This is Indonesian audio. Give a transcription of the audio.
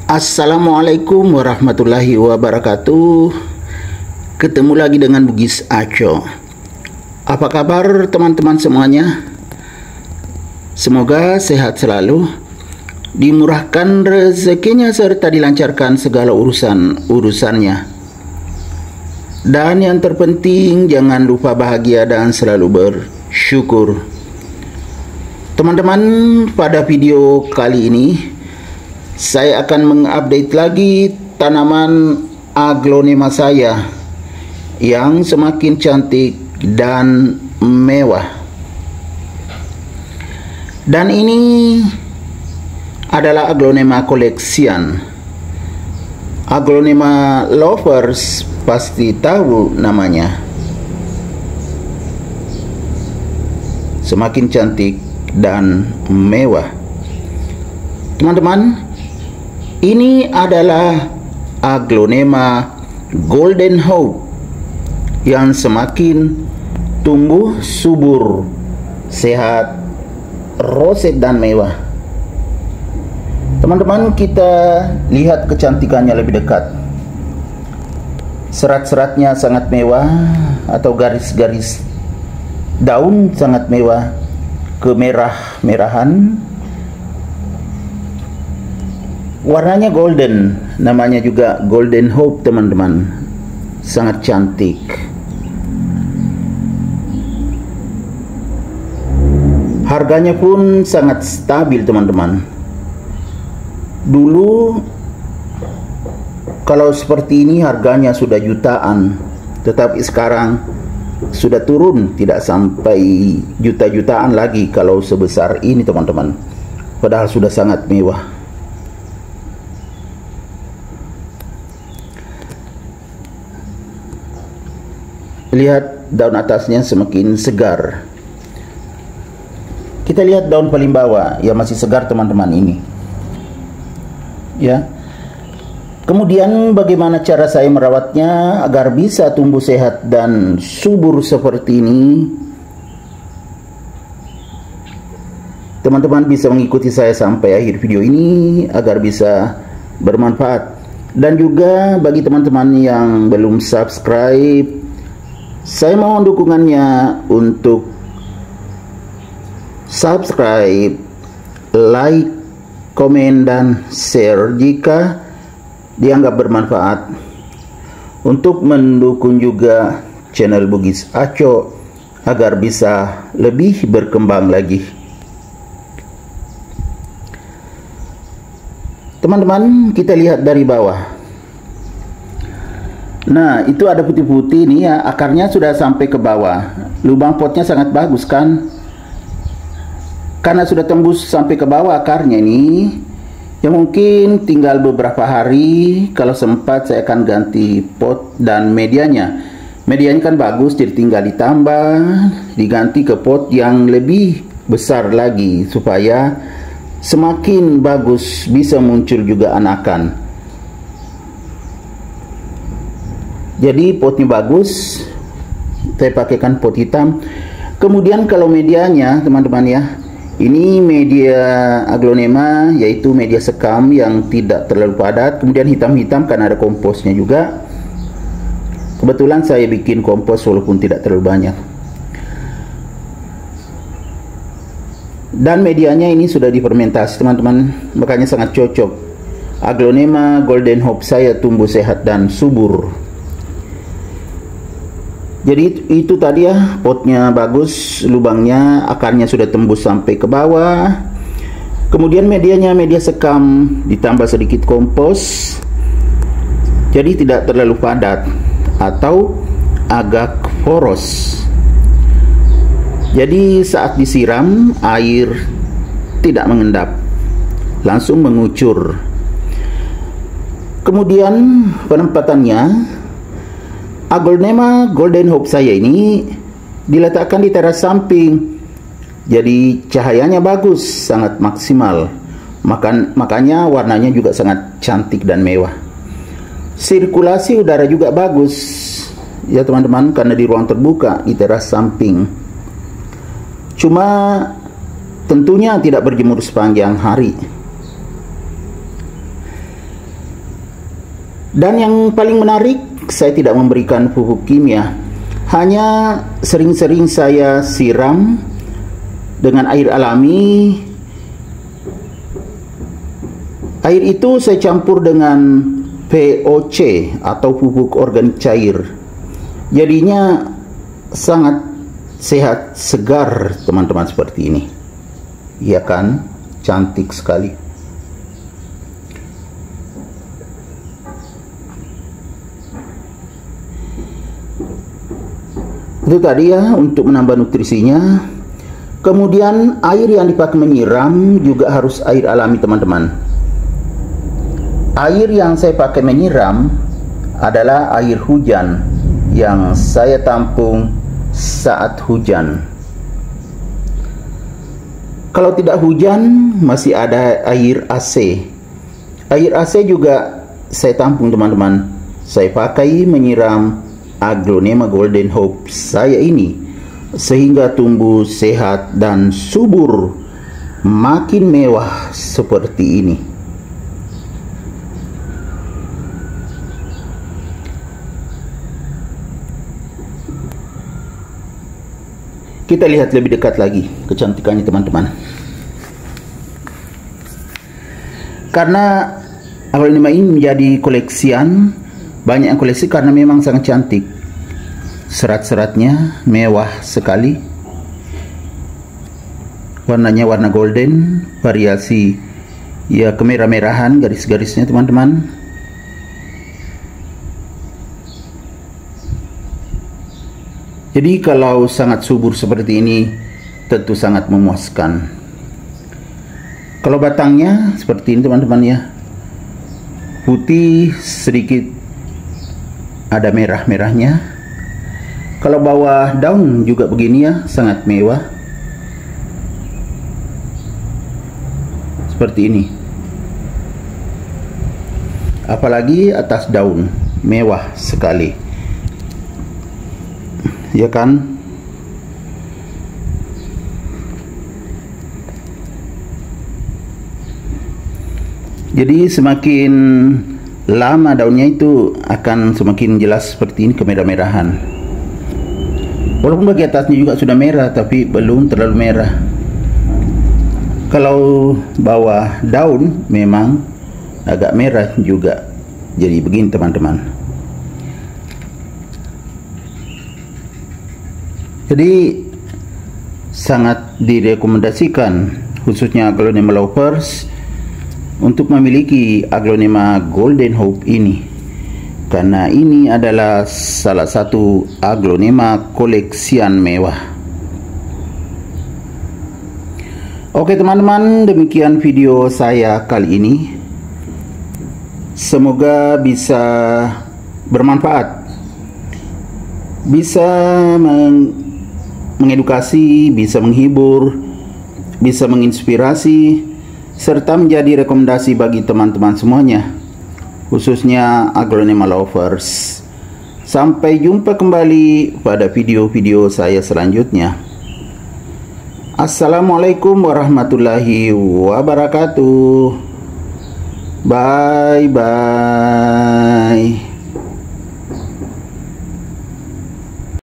Assalamualaikum warahmatullahi wabarakatuh. Ketemu lagi dengan Bugis Aco. Apa kabar teman-teman semuanya? Semoga sehat selalu, dimurahkan rezekinya serta dilancarkan segala urusannya. Dan yang terpenting, jangan lupa bahagia dan selalu bersyukur. Teman-teman, pada video kali ini saya akan mengupdate lagi tanaman aglonema saya yang semakin cantik dan mewah. Dan ini adalah aglonema collection. Aglonema lovers pasti tahu namanya. Semakin cantik dan mewah. Teman-teman, ini adalah aglonema Golden Hope yang semakin tumbuh subur, sehat, roset dan mewah. Teman-teman, kita lihat kecantikannya lebih dekat. Serat-seratnya sangat mewah atau garis-garis daun sangat mewah, kemerah-merahan. Warnanya golden, namanya juga Golden Hope teman-teman. Sangat cantik. Harganya pun sangat stabil teman-teman. Dulu kalau seperti ini harganya sudah jutaan, tetapi sekarang sudah turun, tidak sampai juta-jutaan lagi kalau sebesar ini teman-teman. Padahal sudah sangat mewah. Lihat daun atasnya semakin segar. Kita lihat daun paling bawah yang masih segar teman-teman ini. Ya. Kemudian bagaimana cara saya merawatnya agar bisa tumbuh sehat dan subur seperti ini? Teman-teman bisa mengikuti saya sampai akhir video ini agar bisa bermanfaat. Dan juga bagi teman-teman yang belum subscribe, saya mohon dukungannya untuk subscribe, like, komen, dan share jika dianggap bermanfaat, untuk mendukung juga channel Bugis Aco agar bisa lebih berkembang lagi. Teman-teman, kita lihat dari bawah. Nah, itu ada putih-putih nih ya, akarnya sudah sampai ke bawah. Lubang potnya sangat bagus kan? Karena sudah tembus sampai ke bawah akarnya ini, ya mungkin tinggal beberapa hari, kalau sempat saya akan ganti pot dan medianya. Medianya kan bagus, jadi tinggal ditambah, diganti ke pot yang lebih besar lagi supaya semakin bagus, bisa muncul juga anakan. Jadi potnya bagus, saya pakaikan pot hitam. Kemudian kalau medianya teman-teman ya, ini media aglonema, yaitu media sekam yang tidak terlalu padat. Kemudian hitam-hitam karena ada komposnya juga. Kebetulan saya bikin kompos walaupun tidak terlalu banyak. Dan medianya ini sudah difermentasi teman-teman, makanya sangat cocok. Aglonema Golden Hope saya tumbuh sehat dan subur. Jadi itu tadi ya, potnya bagus, lubangnya, akarnya sudah tembus sampai ke bawah. Kemudian medianya media sekam ditambah sedikit kompos. Jadi tidak terlalu padat atau agak poros. Jadi saat disiram, air tidak mengendap, langsung mengucur. Kemudian penempatannya, aglonema Golden Hope saya ini diletakkan di teras samping, jadi cahayanya bagus, sangat maksimal. Makanya warnanya juga sangat cantik dan mewah. Sirkulasi udara juga bagus ya teman-teman, karena di ruang terbuka di teras samping. Cuma tentunya tidak berjemur sepanjang hari. Dan yang paling menarik, saya tidak memberikan pupuk kimia, hanya sering-sering saya siram dengan air alami. Air itu saya campur dengan POC atau pupuk organik cair. Jadinya sangat sehat, segar teman-teman, seperti ini. Iya kan? Cantik sekali. Itu tadi ya, untuk menambah nutrisinya. Kemudian air yang dipakai menyiram juga harus air alami teman-teman. Air yang saya pakai menyiram adalah air hujan yang saya tampung saat hujan. Kalau tidak hujan, masih ada air AC. Air AC juga saya tampung teman-teman. Saya pakai menyiram Aglonema Golden Hope saya ini, sehingga tumbuh sehat dan subur, makin mewah seperti ini. Kita lihat lebih dekat lagi kecantikannya teman-teman. Karena aglonema ini menjadi koleksian, banyak yang koleksi karena memang sangat cantik. Serat-seratnya mewah sekali. Warnanya warna golden, variasi ya kemerah-merahan garis-garisnya teman-teman. Jadi kalau sangat subur seperti ini tentu sangat memuaskan. Kalau batangnya seperti ini teman-teman ya, putih sedikit ada merah-merahnya. Kalau bawah daun juga begini ya, sangat mewah seperti ini. Apalagi atas daun, mewah sekali, ya kan? Jadi semakin lama daunnya itu akan semakin jelas seperti ini, kemerah-merahan. Walaupun bagi atasnya juga sudah merah, tapi belum terlalu merah. Kalau bawah daun memang agak merah juga. Jadi begini teman-teman. Jadi sangat direkomendasikan, khususnya Aglonema lovers, untuk memiliki Aglonema Golden Hope ini, karena ini adalah salah satu aglonema koleksian mewah. Oke teman-teman, demikian video saya kali ini. Semoga bisa bermanfaat, bisa mengedukasi, bisa menghibur, bisa menginspirasi, serta menjadi rekomendasi bagi teman-teman semuanya, khususnya aglonema lovers. Sampai jumpa kembali pada video-video saya selanjutnya. Assalamualaikum warahmatullahi wabarakatuh. Bye bye.